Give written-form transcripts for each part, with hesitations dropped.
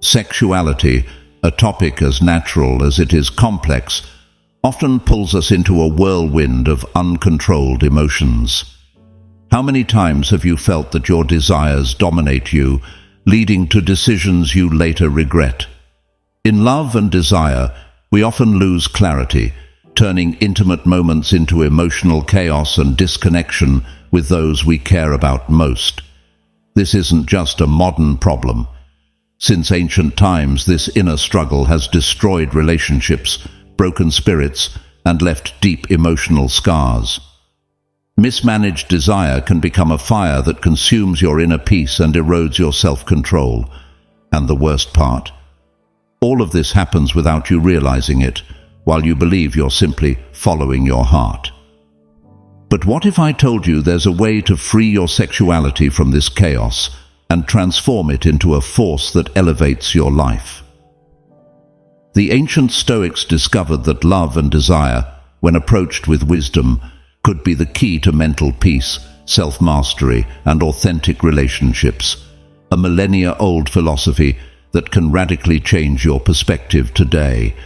Sexuality, a topic as natural as it is complex, often pulls us into a whirlwind of uncontrolled emotions. How many times have you felt that your desires dominate you, leading to decisions you later regret? In love and desire, we often lose clarity, turning intimate moments into emotional chaos and disconnection with those we care about most. This isn't just a modern problem. Since ancient times, this inner struggle has destroyed relationships, broken spirits, and left deep emotional scars. Mismanaged desire can become a fire that consumes your inner peace and erodes your self-control. And the worst part? All of this happens without you realizing it, while you believe you're simply following your heart. But what if I told you there's a way to free your sexuality from this chaos and transform it into a force that elevates your life? The ancient Stoics discovered that love and desire, when approached with wisdom, could be the key to mental peace, self-mastery, and authentic relationships, a millennia-old philosophy that can radically change your perspective today.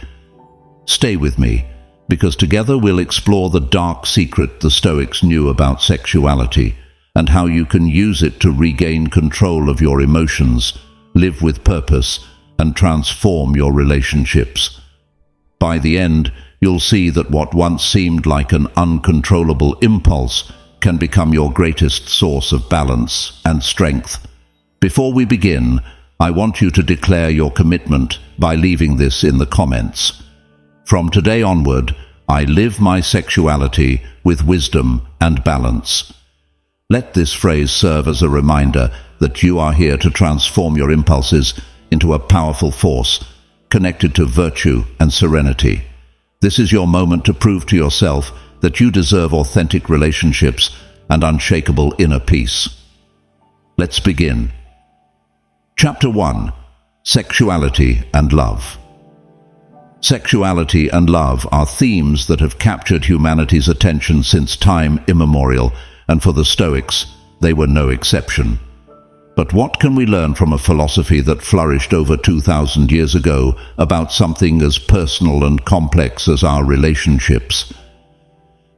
Stay with me, because together we'll explore the dark secret the Stoics knew about sexuality and how you can use it to regain control of your emotions, live with purpose, and transform your relationships. By the end, you'll see that what once seemed like an uncontrollable impulse can become your greatest source of balance and strength. Before we begin, I want you to declare your commitment by leaving this in the comments. From today onward, I live my sexuality with wisdom and balance. Let this phrase serve as a reminder that you are here to transform your impulses into a powerful force connected to virtue and serenity. This is your moment to prove to yourself that you deserve authentic relationships and unshakable inner peace. Let's begin. Chapter 1. Sexuality and Love. Sexuality and love are themes that have captured humanity's attention since time immemorial, and for the Stoics, they were no exception. But what can we learn from a philosophy that flourished over 2,000 years ago about something as personal and complex as our relationships?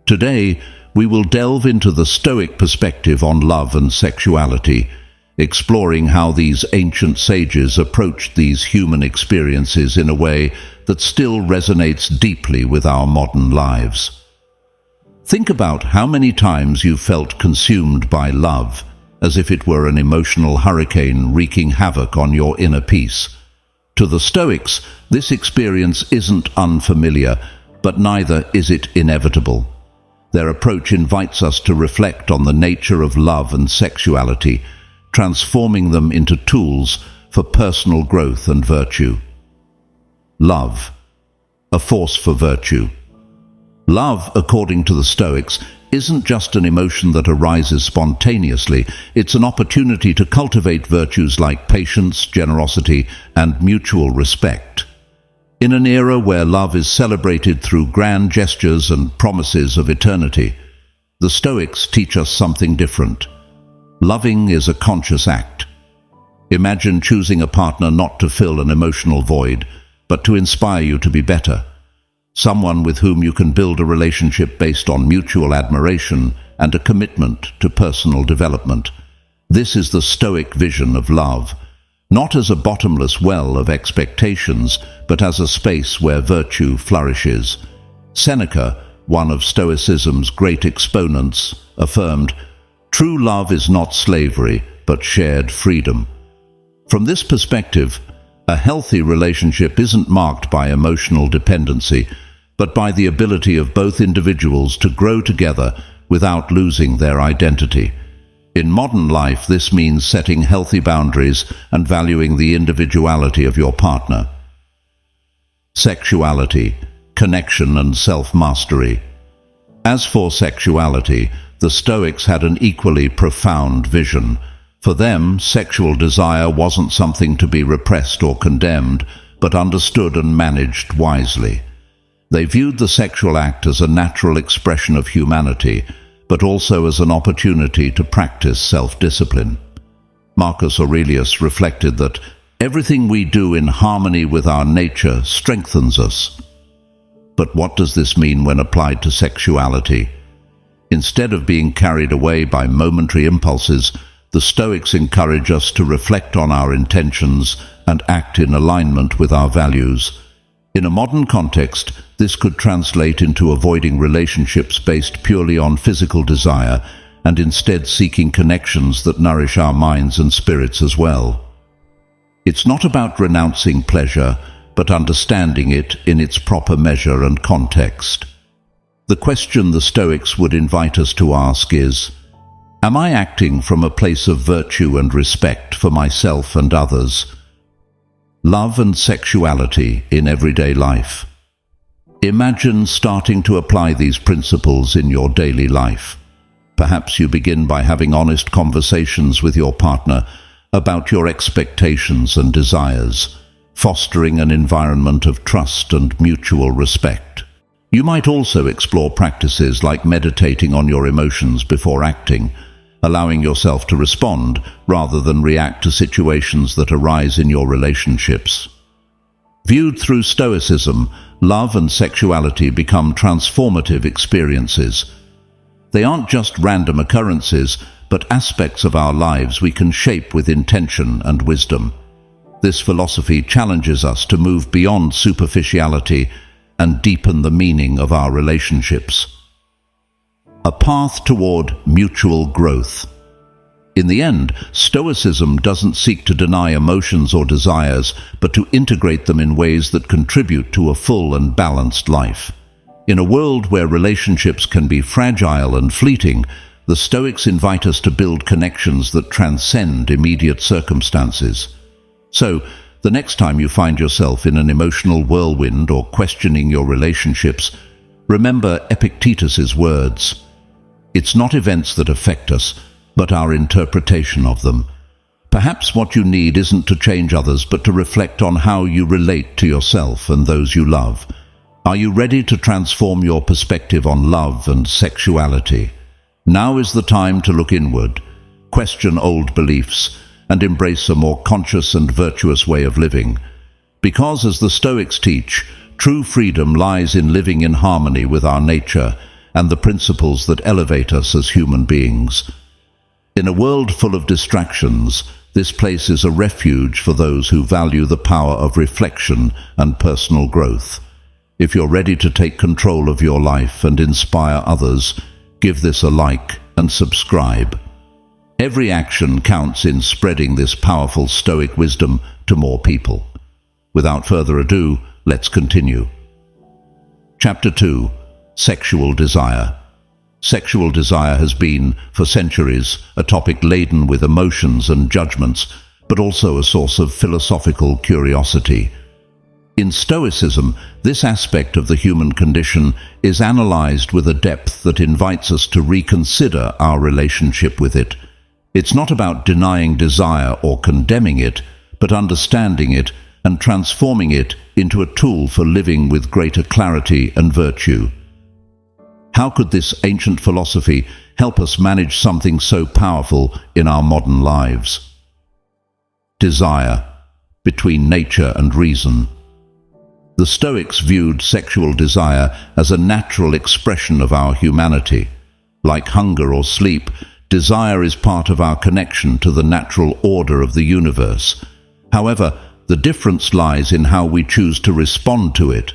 Today, we will delve into the Stoic perspective on love and sexuality, exploring how these ancient sages approached these human experiences in a way that still resonates deeply with our modern lives. Think about how many times you felt consumed by love, as if it were an emotional hurricane wreaking havoc on your inner peace. To the Stoics, this experience isn't unfamiliar, but neither is it inevitable. Their approach invites us to reflect on the nature of love and sexuality, transforming them into tools for personal growth and virtue. Love, a force for virtue. Love, according to the Stoics, isn't just an emotion that arises spontaneously. It's an opportunity to cultivate virtues like patience, generosity, and mutual respect. In an era where love is celebrated through grand gestures and promises of eternity, the Stoics teach us something different. Loving is a conscious act. Imagine choosing a partner not to fill an emotional void, but to inspire you to be better. Someone with whom you can build a relationship based on mutual admiration and a commitment to personal development. This is the Stoic vision of love, not as a bottomless well of expectations, but as a space where virtue flourishes. Seneca, one of Stoicism's great exponents, affirmed, "True love is not slavery, but shared freedom." From this perspective, a healthy relationship isn't marked by emotional dependency, but by the ability of both individuals to grow together without losing their identity. In modern life, this means setting healthy boundaries and valuing the individuality of your partner. Sexuality, connection and self-mastery. As for sexuality, the Stoics had an equally profound vision. For them, sexual desire wasn't something to be repressed or condemned, but understood and managed wisely. They viewed the sexual act as a natural expression of humanity, but also as an opportunity to practice self-discipline. Marcus Aurelius reflected that Everything we do in harmony with our nature strengthens us. But what does this mean when applied to sexuality? Instead of being carried away by momentary impulses, the Stoics encourage us to reflect on our intentions and act in alignment with our values. In a modern context, this could translate into avoiding relationships based purely on physical desire and instead seeking connections that nourish our minds and spirits as well. It's not about renouncing pleasure, but understanding it in its proper measure and context. The question the Stoics would invite us to ask is, am I acting from a place of virtue and respect for myself and others? Love and sexuality in everyday life. Imagine starting to apply these principles in your daily life. Perhaps you begin by having honest conversations with your partner about your expectations and desires, fostering an environment of trust and mutual respect. You might also explore practices like meditating on your emotions before acting, allowing yourself to respond rather than react to situations that arise in your relationships. Viewed through Stoicism, love and sexuality become transformative experiences. They aren't just random occurrences, but aspects of our lives we can shape with intention and wisdom. This philosophy challenges us to move beyond superficiality and deepen the meaning of our relationships. A path toward mutual growth. In the end, Stoicism doesn't seek to deny emotions or desires, but to integrate them in ways that contribute to a full and balanced life. In a world where relationships can be fragile and fleeting, the Stoics invite us to build connections that transcend immediate circumstances. So, the next time you find yourself in an emotional whirlwind or questioning your relationships, remember Epictetus's words. It's not events that affect us, but our interpretation of them. Perhaps what you need isn't to change others, but to reflect on how you relate to yourself and those you love. Are you ready to transform your perspective on love and sexuality? Now is the time to look inward, question old beliefs, and embrace a more conscious and virtuous way of living. Because, as the Stoics teach, true freedom lies in living in harmony with our nature and the principles that elevate us as human beings. In a world full of distractions, this place is a refuge for those who value the power of reflection and personal growth. If you're ready to take control of your life and inspire others, give this a like and subscribe. Every action counts in spreading this powerful Stoic wisdom to more people. Without further ado, let's continue. Chapter 2. Sexual Desire. Sexual desire has been, for centuries, a topic laden with emotions and judgments, but also a source of philosophical curiosity. In Stoicism, this aspect of the human condition is analyzed with a depth that invites us to reconsider our relationship with it. It's not about denying desire or condemning it, but understanding it and transforming it into a tool for living with greater clarity and virtue. How could this ancient philosophy help us manage something so powerful in our modern lives? Desire, between nature and reason. The Stoics viewed sexual desire as a natural expression of our humanity. Like hunger or sleep, desire is part of our connection to the natural order of the universe. However, the difference lies in how we choose to respond to it.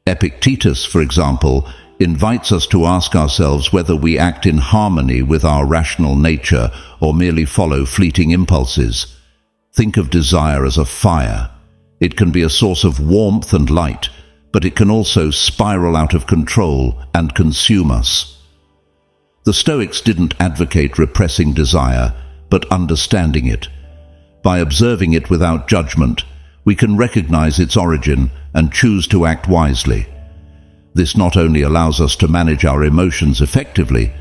Epictetus, for example, invites us to ask ourselves whether we act in harmony with our rational nature or merely follow fleeting impulses. Think of desire as a fire. It can be a source of warmth and light, but it can also spiral out of control and consume us. The Stoics didn't advocate repressing desire, but understanding it. By observing it without judgment, we can recognize its origin and choose to act wisely. This not only allows us to manage our emotions effectively,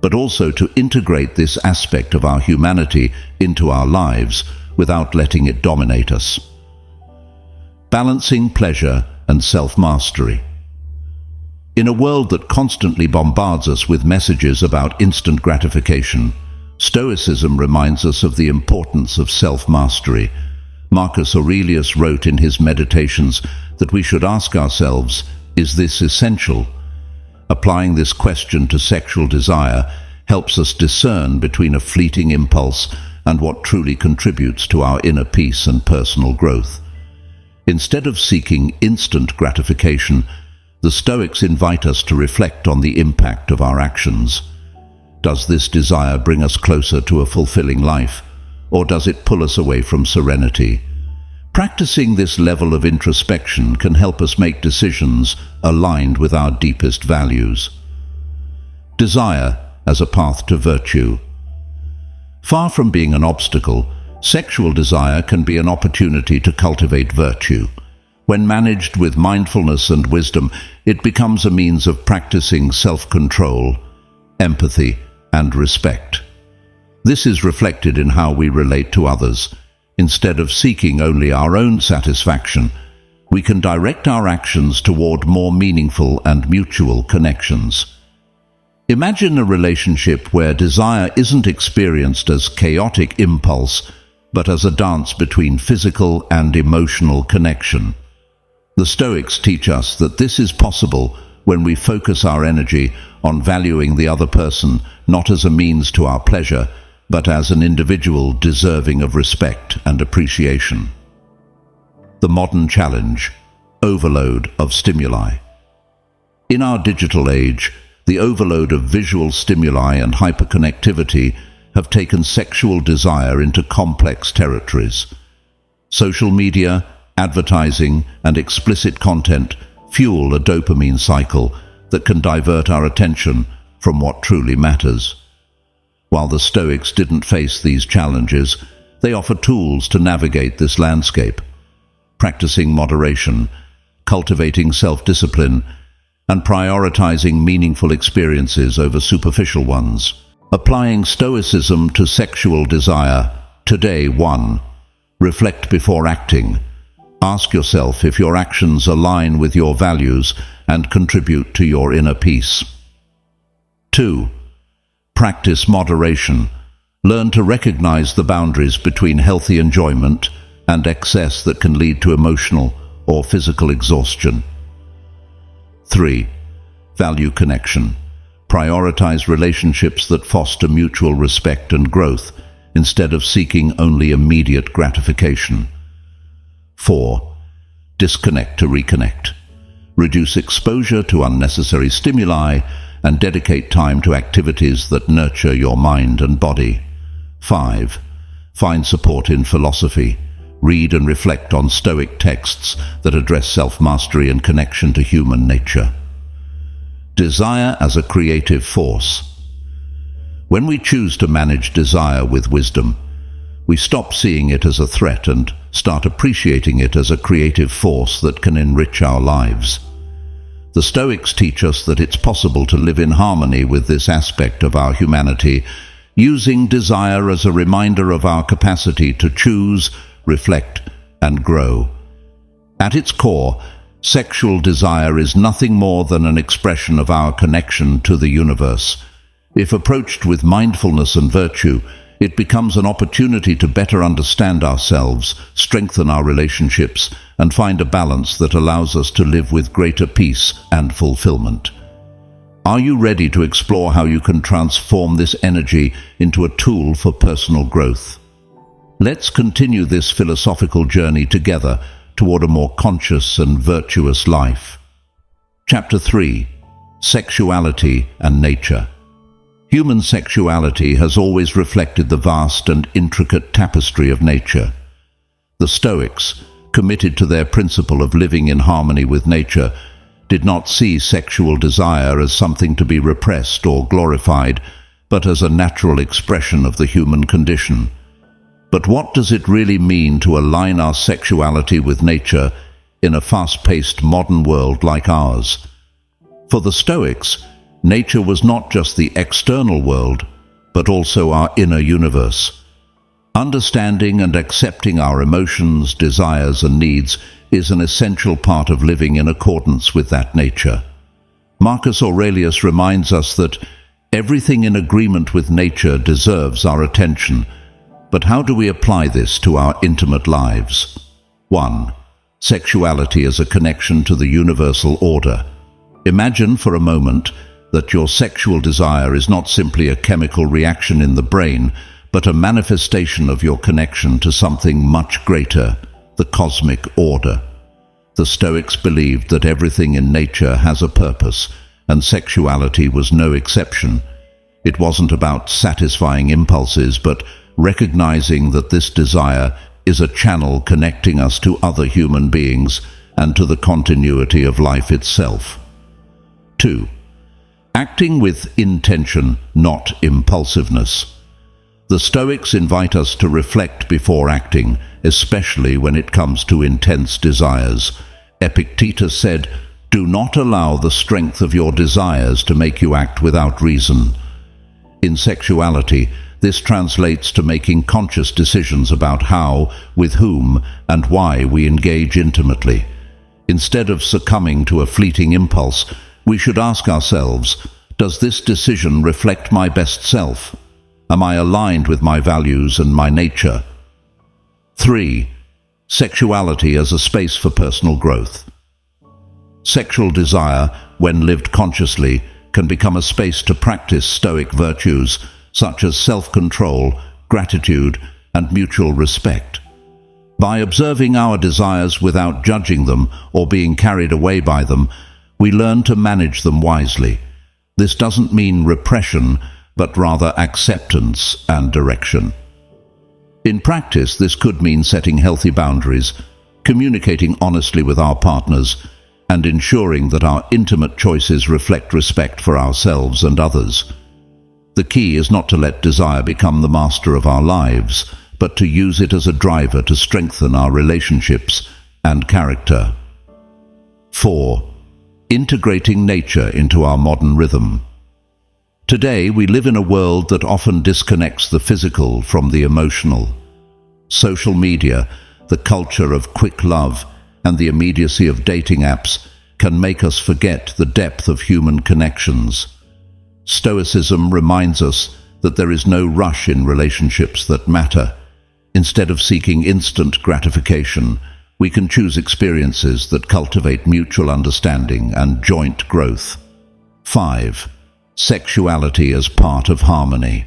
but also to integrate this aspect of our humanity into our lives without letting it dominate us. Balancing pleasure and self-mastery. In a world that constantly bombards us with messages about instant gratification, Stoicism reminds us of the importance of self-mastery. Marcus Aurelius wrote in his Meditations that we should ask ourselves, is this essential? Applying this question to sexual desire helps us discern between a fleeting impulse and what truly contributes to our inner peace and personal growth. Instead of seeking instant gratification, the Stoics invite us to reflect on the impact of our actions. Does this desire bring us closer to a fulfilling life, or does it pull us away from serenity? Practicing this level of introspection can help us make decisions aligned with our deepest values. Desire as a path to virtue. Far from being an obstacle, sexual desire can be an opportunity to cultivate virtue. When managed with mindfulness and wisdom, it becomes a means of practicing self-control, empathy, and respect. This is reflected in how we relate to others. Instead of seeking only our own satisfaction, we can direct our actions toward more meaningful and mutual connections. Imagine a relationship where desire isn't experienced as chaotic impulse, but as a dance between physical and emotional connection. The Stoics teach us that this is possible when we focus our energy on valuing the other person not as a means to our pleasure, but as an individual deserving of respect and appreciation. The modern challenge: overload of stimuli. In our digital age, the overload of visual stimuli and hyperconnectivity have taken sexual desire into complex territories. Social media, advertising, and explicit content fuel a dopamine cycle that can divert our attention from what truly matters. While the Stoics didn't face these challenges, they offer tools to navigate this landscape. Practicing moderation, cultivating self-discipline, and prioritizing meaningful experiences over superficial ones. Applying Stoicism to sexual desire. Today 1. Reflect before acting. Ask yourself if your actions align with your values and contribute to your inner peace. 2. Practice moderation. Learn to recognize the boundaries between healthy enjoyment and excess that can lead to emotional or physical exhaustion. 3. Value connection. Prioritize relationships that foster mutual respect and growth instead of seeking only immediate gratification. 4. Disconnect to reconnect. Reduce exposure to unnecessary stimuli and dedicate time to activities that nurture your mind and body. 5. Find support in philosophy. Read and reflect on Stoic texts that address self-mastery and connection to human nature. Desire as a creative force. When we choose to manage desire with wisdom, we stop seeing it as a threat and start appreciating it as a creative force that can enrich our lives. The Stoics teach us that it's possible to live in harmony with this aspect of our humanity, using desire as a reminder of our capacity to choose, reflect, and grow. At its core, sexual desire is nothing more than an expression of our connection to the universe. If approached with mindfulness and virtue, it becomes an opportunity to better understand ourselves, strengthen our relationships, and find a balance that allows us to live with greater peace and fulfillment. Are you ready to explore how you can transform this energy into a tool for personal growth? Let's continue this philosophical journey together toward a more conscious and virtuous life. Chapter 3. Sexuality and Nature. Human sexuality has always reflected the vast and intricate tapestry of nature. The Stoics, committed to their principle of living in harmony with nature, did not see sexual desire as something to be repressed or glorified, but as a natural expression of the human condition. But what does it really mean to align our sexuality with nature in a fast-paced modern world like ours? For the Stoics, nature was not just the external world, but also our inner universe. Understanding and accepting our emotions, desires, and needs is an essential part of living in accordance with that nature. Marcus Aurelius reminds us that everything in agreement with nature deserves our attention, But how do we apply this to our intimate lives? 1. Sexuality as a connection to the universal order. Imagine for a moment that your sexual desire is not simply a chemical reaction in the brain, but a manifestation of your connection to something much greater, the cosmic order. The Stoics believed that everything in nature has a purpose, and sexuality was no exception. It wasn't about satisfying impulses, but recognizing that this desire is a channel connecting us to other human beings and to the continuity of life itself. 2. Acting with intention, not impulsiveness. The Stoics invite us to reflect before acting, especially when it comes to intense desires. Epictetus said, "Do not allow the strength of your desires to make you act without reason." In sexuality, this translates to making conscious decisions about how, with whom, and why we engage intimately. Instead of succumbing to a fleeting impulse, we should ask ourselves, does this decision reflect my best self? Am I aligned with my values and my nature? 3. Sexuality as a space for personal growth. Sexual desire, when lived consciously, can become a space to practice Stoic virtues such as self-control, gratitude, and mutual respect. By observing our desires without judging them or being carried away by them, we learn to manage them wisely. This doesn't mean repression, but rather acceptance and direction. In practice, this could mean setting healthy boundaries, communicating honestly with our partners, and ensuring that our intimate choices reflect respect for ourselves and others. The key is not to let desire become the master of our lives, but to use it as a driver to strengthen our relationships and character. 4. Integrating nature into our modern rhythm. Today, we live in a world that often disconnects the physical from the emotional. Social media, the culture of quick love, and the immediacy of dating apps can make us forget the depth of human connections. Stoicism reminds us that there is no rush in relationships that matter. Instead of seeking instant gratification, we can choose experiences that cultivate mutual understanding and joint growth. 5. Sexuality as part of harmony.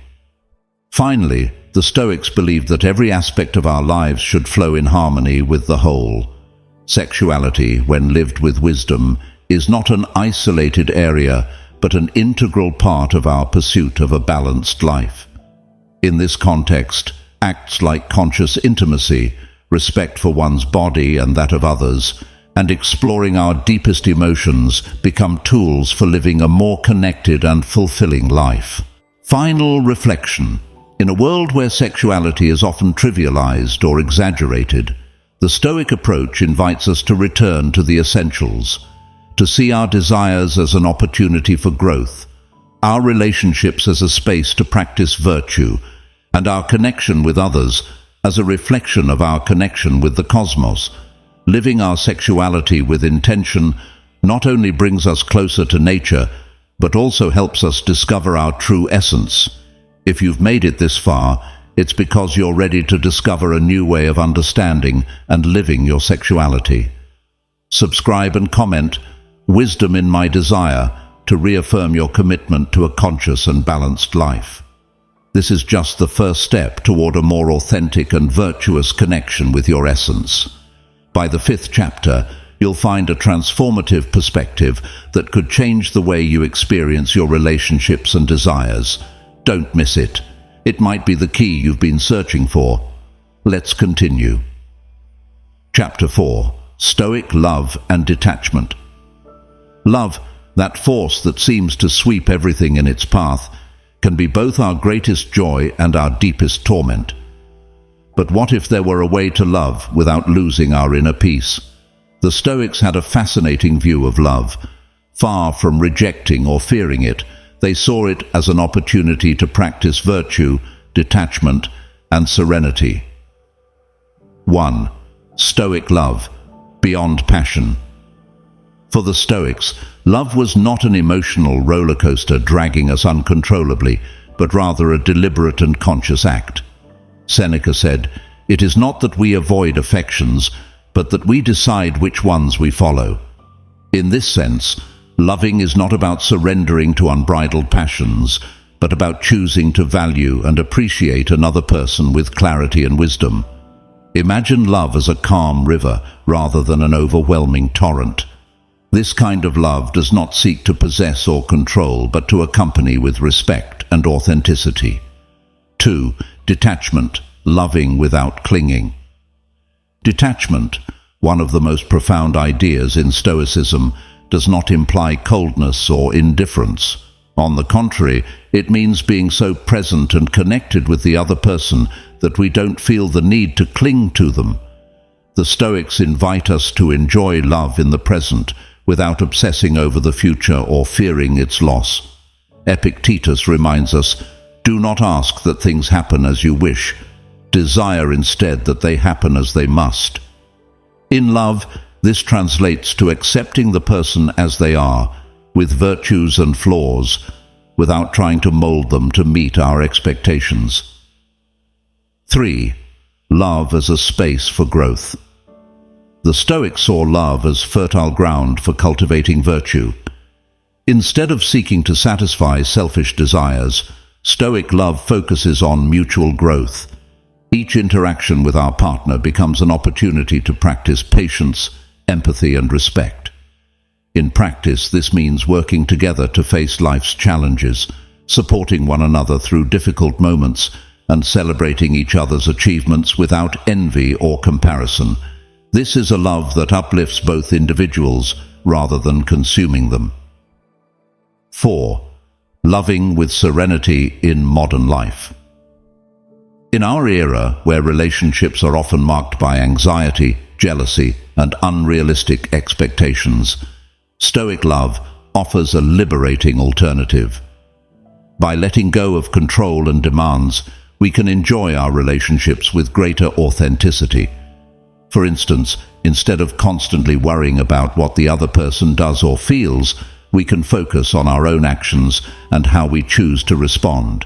Finally, the Stoics believed that every aspect of our lives should flow in harmony with the whole. Sexuality, when lived with wisdom, is not an isolated area, but an integral part of our pursuit of a balanced life. In this context, acts like conscious intimacy, respect for one's body and that of others, and exploring our deepest emotions become tools for living a more connected and fulfilling life. Final reflection. In a world where sexuality is often trivialized or exaggerated, the Stoic approach invites us to return to the essentials, to see our desires as an opportunity for growth, our relationships as a space to practice virtue, and our connection with others as a reflection of our connection with the cosmos. Living our sexuality with intention not only brings us closer to nature, but also helps us discover our true essence. If you've made it this far, it's because you're ready to discover a new way of understanding and living your sexuality. Subscribe and comment "Wisdom in my desire" to reaffirm your commitment to a conscious and balanced life. This is just the first step toward a more authentic and virtuous connection with your essence. By the 5th chapter, you'll find a transformative perspective that could change the way you experience your relationships and desires. Don't miss it. It might be the key you've been searching for. Let's continue. Chapter 4. Stoic Love and Detachment. Love, that force that seems to sweep everything in its path, can be both our greatest joy and our deepest torment. But what if there were a way to love without losing our inner peace? The Stoics had a fascinating view of love. Far from rejecting or fearing it, they saw it as an opportunity to practice virtue, detachment, and serenity. 1. Stoic love, beyond passion. For the Stoics, love was not an emotional roller coaster dragging us uncontrollably, but rather a deliberate and conscious act. Seneca said, "It is not that we avoid affections, but that we decide which ones we follow." In this sense, loving is not about surrendering to unbridled passions, but about choosing to value and appreciate another person with clarity and wisdom. Imagine love as a calm river rather than an overwhelming torrent. This kind of love does not seek to possess or control, but to accompany with respect and authenticity. 2. Detachment, loving without clinging. Detachment, one of the most profound ideas in Stoicism, does not imply coldness or indifference. On the contrary, it means being so present and connected with the other person that we don't feel the need to cling to them. The Stoics invite us to enjoy love in the present without obsessing over the future or fearing its loss. Epictetus reminds us, "Do not ask that things happen as you wish. Desire instead that they happen as they must." In love, this translates to accepting the person as they are, with virtues and flaws, without trying to mold them to meet our expectations. 3. Love as a space for growth. The Stoics saw love as fertile ground for cultivating virtue. Instead of seeking to satisfy selfish desires, Stoic love focuses on mutual growth. Each interaction with our partner becomes an opportunity to practice patience, empathy, and respect. In practice, this means working together to face life's challenges, supporting one another through difficult moments, and celebrating each other's achievements without envy or comparison. This is a love that uplifts both individuals rather than consuming them. 4. Loving with serenity in modern life. In our era, where relationships are often marked by anxiety, jealousy, and unrealistic expectations, Stoic love offers a liberating alternative. By letting go of control and demands, we can enjoy our relationships with greater authenticity. For instance, instead of constantly worrying about what the other person does or feels, we can focus on our own actions and how we choose to respond.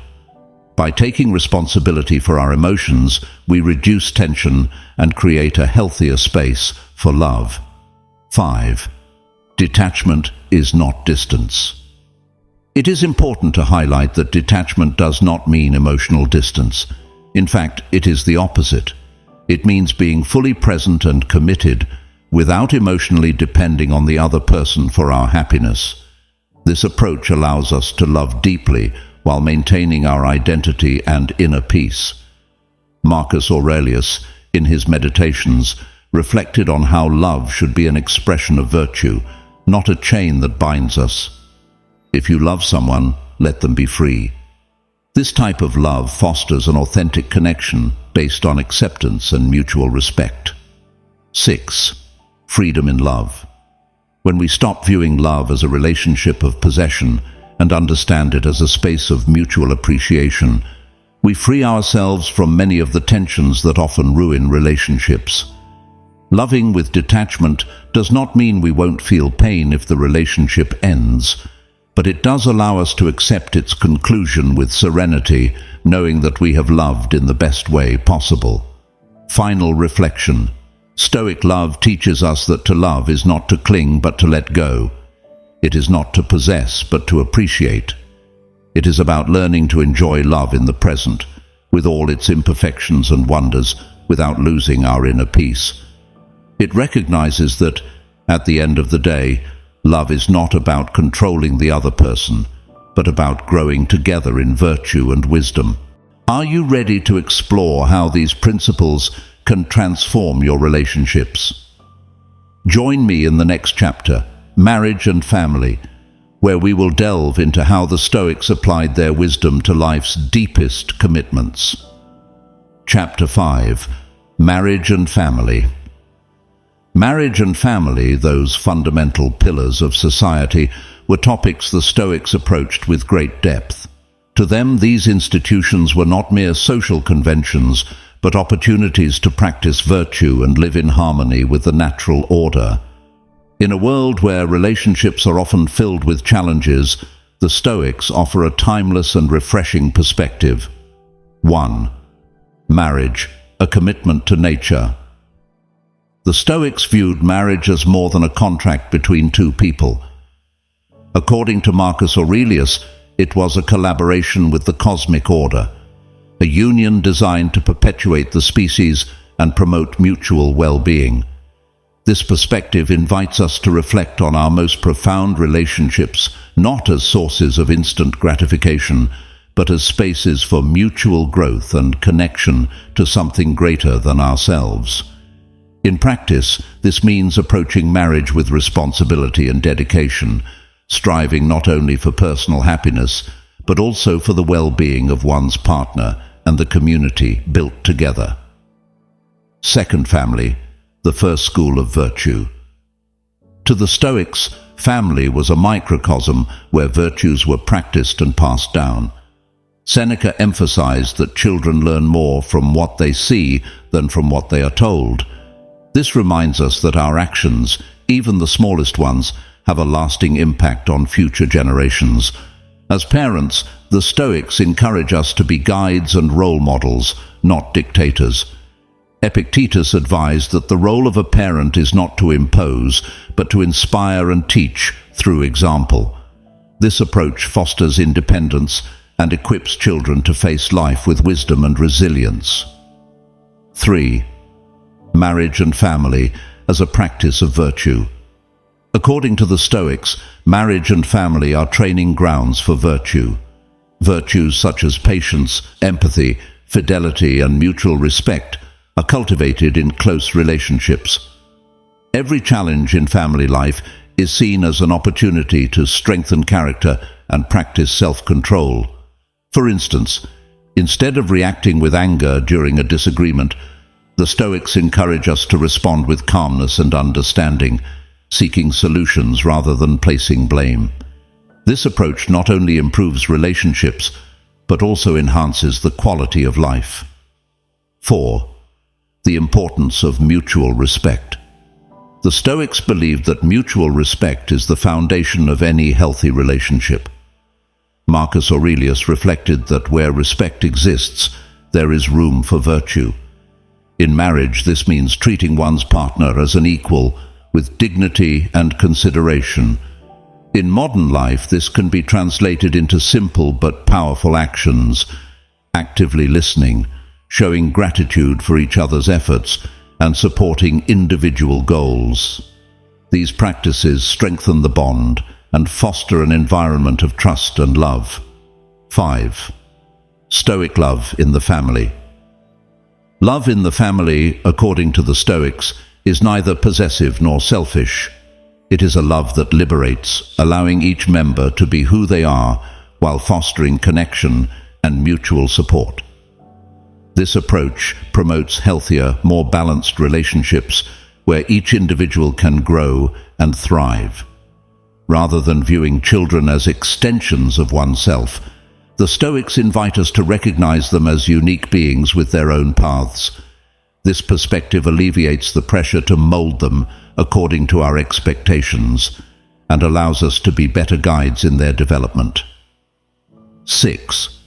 By taking responsibility for our emotions, we reduce tension and create a healthier space for love. 5. Detachment is not distance. It is important to highlight that detachment does not mean emotional distance. In fact, it is the opposite. It means being fully present and committed without emotionally depending on the other person for our happiness. This approach allows us to love deeply while maintaining our identity and inner peace. Marcus Aurelius, in his Meditations, reflected on how love should be an expression of virtue, not a chain that binds us. If you love someone, let them be free. This type of love fosters an authentic connection based on acceptance and mutual respect. 6. Freedom in love. When we stop viewing love as a relationship of possession and understand it as a space of mutual appreciation, we free ourselves from many of the tensions that often ruin relationships. Loving with detachment does not mean we won't feel pain if the relationship ends, but it does allow us to accept its conclusion with serenity, knowing that we have loved in the best way possible. Final reflection. Stoic love teaches us that to love is not to cling but to let go. It is not to possess but to appreciate. It is about learning to enjoy love in the present, with all its imperfections and wonders, without losing our inner peace. It recognizes that, at the end of the day, love is not about controlling the other person, but about growing together in virtue and wisdom. Are you ready to explore how these principles can transform your relationships? Join me in the next chapter, Marriage and Family, where we will delve into how the Stoics applied their wisdom to life's deepest commitments. Chapter 5. Marriage and Family. Marriage and family, those fundamental pillars of society, were topics the Stoics approached with great depth. To them, these institutions were not mere social conventions, but opportunities to practice virtue and live in harmony with the natural order. In a world where relationships are often filled with challenges, the Stoics offer a timeless and refreshing perspective. 1. Marriage, a commitment to nature. The Stoics viewed marriage as more than a contract between two people. According to Marcus Aurelius, it was a collaboration with the cosmic order, a union designed to perpetuate the species and promote mutual well-being. This perspective invites us to reflect on our most profound relationships, not as sources of instant gratification, but as spaces for mutual growth and connection to something greater than ourselves. In practice, this means approaching marriage with responsibility and dedication, striving not only for personal happiness, but also for the well-being of one's partner and the community built together. Second family, the first school of virtue. To the Stoics, family was a microcosm where virtues were practiced and passed down. Seneca emphasized that children learn more from what they see than from what they are told. This reminds us that our actions, even the smallest ones, have a lasting impact on future generations. As parents, the Stoics encourage us to be guides and role models, not dictators. Epictetus advised that the role of a parent is not to impose, but to inspire and teach through example. This approach fosters independence and equips children to face life with wisdom and resilience. 3. Marriage and family as a practice of virtue. According to the Stoics, marriage and family are training grounds for virtue. Virtues such as patience, empathy, fidelity, and mutual respect are cultivated in close relationships. Every challenge in family life is seen as an opportunity to strengthen character and practice self-control. For instance, instead of reacting with anger during a disagreement, the Stoics encourage us to respond with calmness and understanding, seeking solutions rather than placing blame. This approach not only improves relationships, but also enhances the quality of life. 4. The importance of mutual respect. The Stoics believed that mutual respect is the foundation of any healthy relationship. Marcus Aurelius reflected that where respect exists, there is room for virtue. In marriage, this means treating one's partner as an equal, with dignity and consideration. In modern life, this can be translated into simple but powerful actions: actively listening, showing gratitude for each other's efforts, and supporting individual goals. These practices strengthen the bond and foster an environment of trust and love. 5. Stoic love in the family. Love in the family, according to the Stoics, is neither possessive nor selfish. It is a love that liberates, allowing each member to be who they are while fostering connection and mutual support. This approach promotes healthier, more balanced relationships where each individual can grow and thrive. Rather than viewing children as extensions of oneself, the Stoics invite us to recognize them as unique beings with their own paths. This perspective alleviates the pressure to mold them according to our expectations and allows us to be better guides in their development. 6.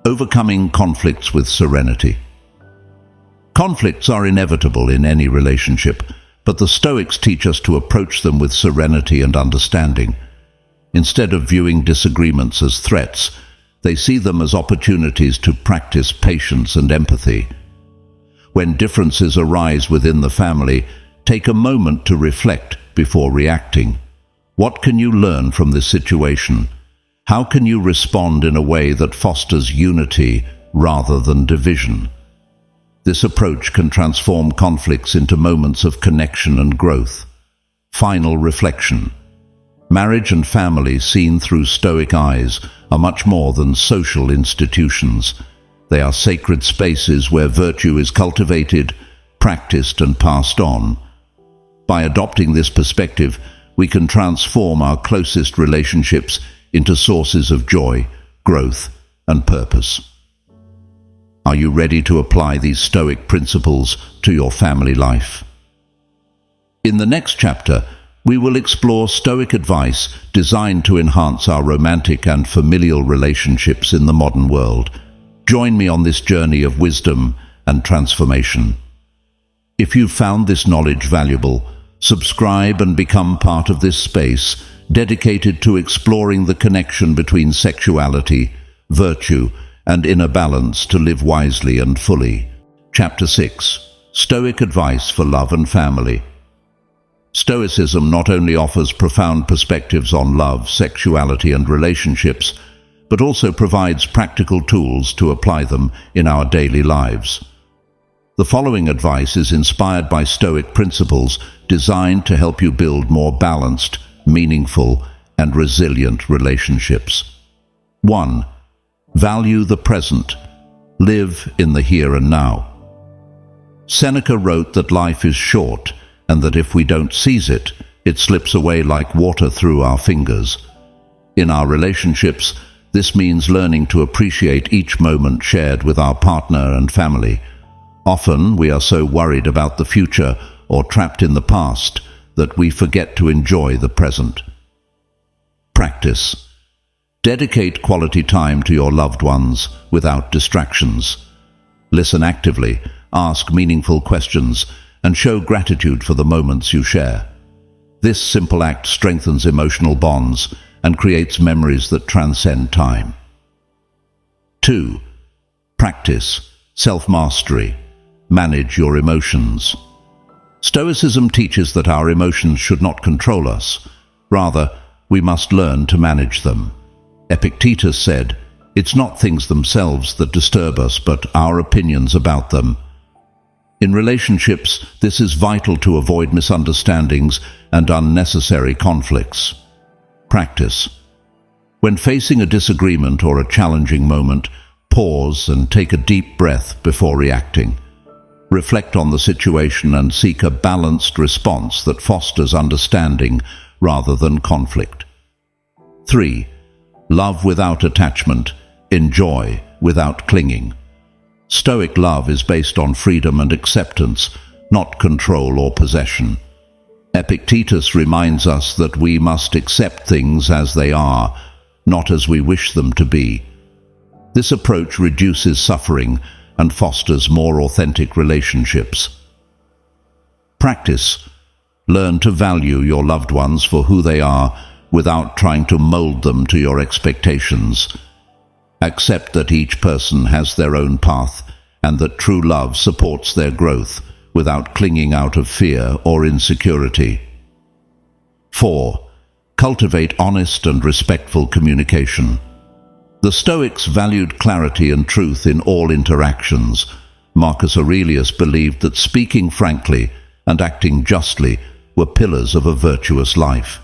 Overcoming conflicts with serenity. Conflicts are inevitable in any relationship, but the Stoics teach us to approach them with serenity and understanding. Instead of viewing disagreements as threats, they see them as opportunities to practice patience and empathy. When differences arise within the family, take a moment to reflect before reacting. What can you learn from this situation? How can you respond in a way that fosters unity rather than division? This approach can transform conflicts into moments of connection and growth. Final reflection. Marriage and family, seen through Stoic eyes, are much more than social institutions. They are sacred spaces where virtue is cultivated, practiced, and passed on. By adopting this perspective, we can transform our closest relationships into sources of joy, growth, and purpose. Are you ready to apply these Stoic principles to your family life? In the next chapter, we will explore Stoic advice designed to enhance our romantic and familial relationships in the modern world. Join me on this journey of wisdom and transformation. If you found this knowledge valuable, subscribe and become part of this space dedicated to exploring the connection between sexuality, virtue, and inner balance to live wisely and fully. Chapter 6. Stoic Advice for Love and Family. Stoicism not only offers profound perspectives on love, sexuality, and relationships, but also provides practical tools to apply them in our daily lives. The following advice is inspired by Stoic principles designed to help you build more balanced, meaningful, and resilient relationships. 1. Value the present. Live in the here and now. Seneca wrote that life is short, and that if we don't seize it, it slips away like water through our fingers. In our relationships, this means learning to appreciate each moment shared with our partner and family. Often, we are so worried about the future or trapped in the past that we forget to enjoy the present. Practice. Dedicate quality time to your loved ones without distractions. Listen actively, ask meaningful questions, and show gratitude for the moments you share. This simple act strengthens emotional bonds and creates memories that transcend time. 2. Practice self-mastery. Manage your emotions. Stoicism teaches that our emotions should not control us. Rather, we must learn to manage them. Epictetus said, "It's not things themselves that disturb us, but our opinions about them." In relationships, this is vital to avoid misunderstandings and unnecessary conflicts. Practice. When facing a disagreement or a challenging moment, pause and take a deep breath before reacting. Reflect on the situation and seek a balanced response that fosters understanding rather than conflict. 3. Love without attachment. Enjoy without clinging. Stoic love is based on freedom and acceptance, not control or possession. Epictetus reminds us that we must accept things as they are, not as we wish them to be. This approach reduces suffering and fosters more authentic relationships. Practice. Learn to value your loved ones for who they are without trying to mold them to your expectations. Accept that each person has their own path and that true love supports their growth without clinging out of fear or insecurity. 4. Cultivate honest and respectful communication. The Stoics valued clarity and truth in all interactions. Marcus Aurelius believed that speaking frankly and acting justly were pillars of a virtuous life.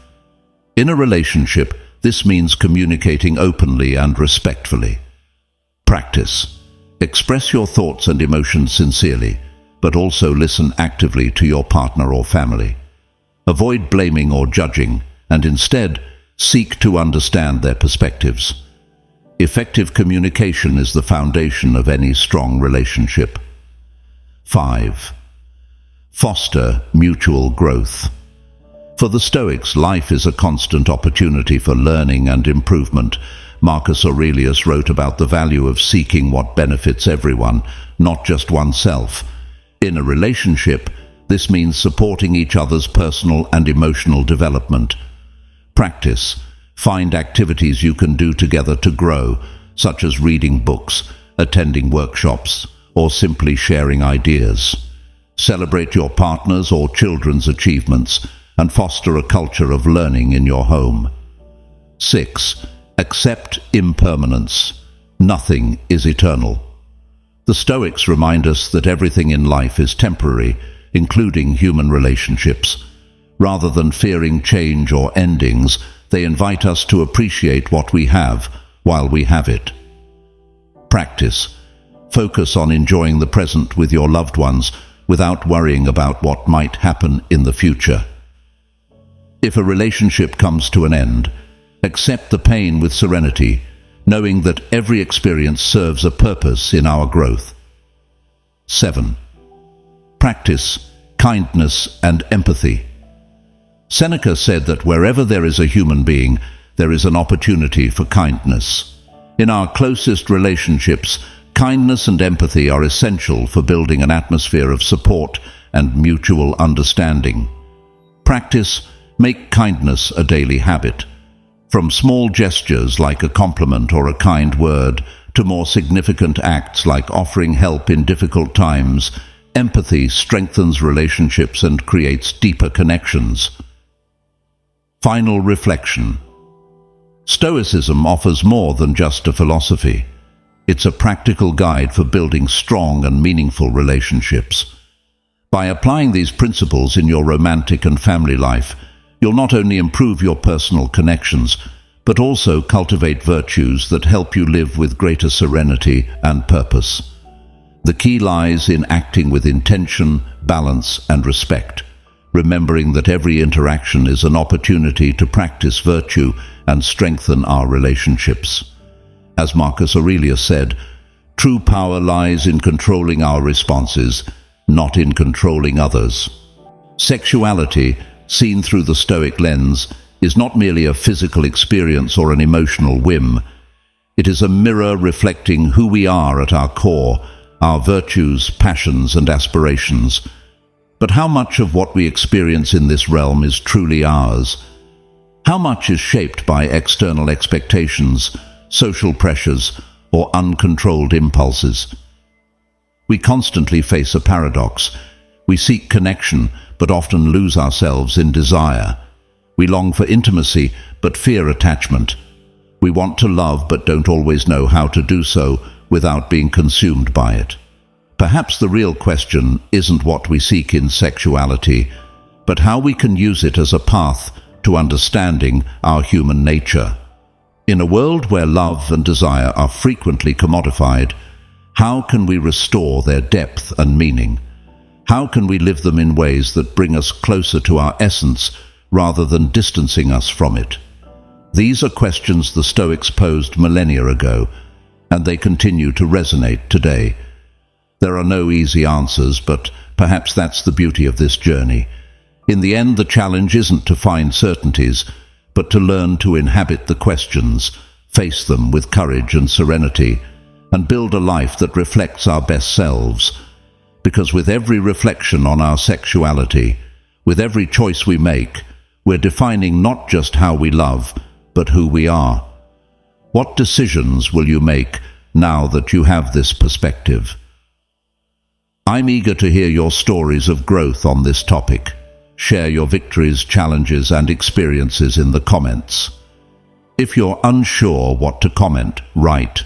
In a relationship, this means communicating openly and respectfully. Practice. Express your thoughts and emotions sincerely, but also listen actively to your partner or family. Avoid blaming or judging, and instead, seek to understand their perspectives. Effective communication is the foundation of any strong relationship. 5. Foster mutual growth. For the Stoics, life is a constant opportunity for learning and improvement. Marcus Aurelius wrote about the value of seeking what benefits everyone, not just oneself. In a relationship, this means supporting each other's personal and emotional development. Practice. Find activities you can do together to grow, such as reading books, attending workshops, or simply sharing ideas. Celebrate your partner's or children's achievements and foster a culture of learning in your home. 6. Accept impermanence. Nothing is eternal. The Stoics remind us that everything in life is temporary, including human relationships. Rather than fearing change or endings, they invite us to appreciate what we have while we have it. Practice. Focus on enjoying the present with your loved ones without worrying about what might happen in the future. If a relationship comes to an end, accept the pain with serenity, knowing that every experience serves a purpose in our growth. 7. Practice kindness and empathy. Seneca said that wherever there is a human being, there is an opportunity for kindness. In our closest relationships, Kindness and empathy are essential for building an atmosphere of support and mutual understanding. Practice, make kindness a daily habit. From small gestures like a compliment or a kind word to more significant acts like offering help in difficult times, empathy strengthens relationships and creates deeper connections. Final reflection. Stoicism offers more than just a philosophy. It's a practical guide for building strong and meaningful relationships. By applying these principles in your romantic and family life, you'll not only improve your personal connections, but also cultivate virtues that help you live with greater serenity and purpose. The key lies in acting with intention, balance, and respect, remembering that every interaction is an opportunity to practice virtue and strengthen our relationships. As Marcus Aurelius said, true power lies in controlling our responses, not in controlling others. Sexuality, seen through the Stoic lens, is not merely a physical experience or an emotional whim. It is a mirror reflecting who we are at our core, our virtues, passions, and aspirations. But how much of what we experience in this realm is truly ours? How much is shaped by external expectations, social pressures, or uncontrolled impulses? We constantly face a paradox. We seek connection, but often lose ourselves in desire. We long for intimacy, but fear attachment. We want to love, but don't always know how to do so without being consumed by it. Perhaps the real question isn't what we seek in sexuality, but how we can use it as a path to understanding our human nature. In a world where love and desire are frequently commodified, how can we restore their depth and meaning? How can we live them in ways that bring us closer to our essence rather than distancing us from it? These are questions the Stoics posed millennia ago, and they continue to resonate today. There are no easy answers, but perhaps that's the beauty of this journey. In the end, the challenge isn't to find certainties, but to learn to inhabit the questions, face them with courage and serenity, and build a life that reflects our best selves. Because with every reflection on our sexuality, with every choice we make, we're defining not just how we love, but who we are. What decisions will you make now that you have this perspective? I'm eager to hear your stories of growth on this topic. Share your victories, challenges, and experiences in the comments. If you're unsure what to comment, write,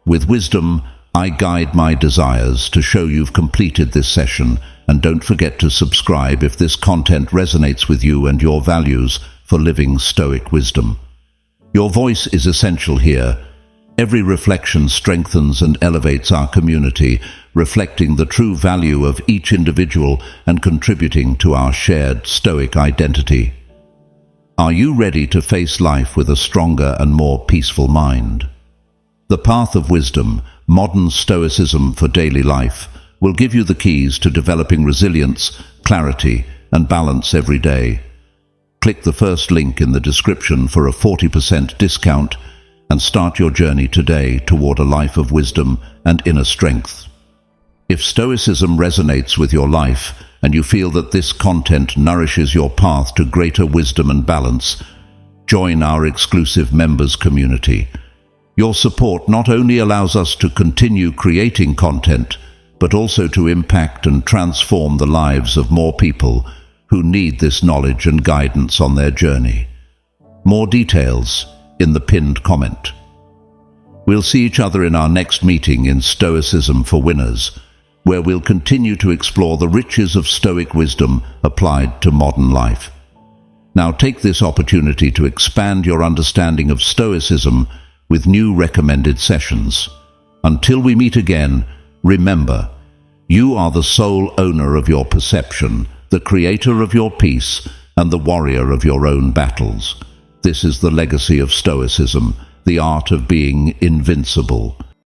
"With wisdom, I guide my desires," to show you've completed this session, and don't forget to subscribe if this content resonates with you and your values for living Stoic wisdom. Your voice is essential here. Every reflection strengthens and elevates our community, reflecting the true value of each individual and contributing to our shared Stoic identity. Are you ready to face life with a stronger and more peaceful mind? The Path of Wisdom, Modern Stoicism for Daily Life, will give you the keys to developing resilience, clarity, and balance every day. Click the first link in the description for a 40% discount and start your journey today toward a life of wisdom and inner strength. If Stoicism resonates with your life and you feel that this content nourishes your path to greater wisdom and balance, join our exclusive members community. Your support not only allows us to continue creating content, but also to impact and transform the lives of more people who need this knowledge and guidance on their journey. More details in the pinned comment. We'll see each other in our next meeting in Stoicism for Winners, where we'll continue to explore the riches of Stoic wisdom applied to modern life. Now take this opportunity to expand your understanding of Stoicism with new recommended sessions. Until we meet again, remember, you are the sole owner of your perception, the creator of your peace, and the warrior of your own battles. This is the legacy of Stoicism, the art of being invincible.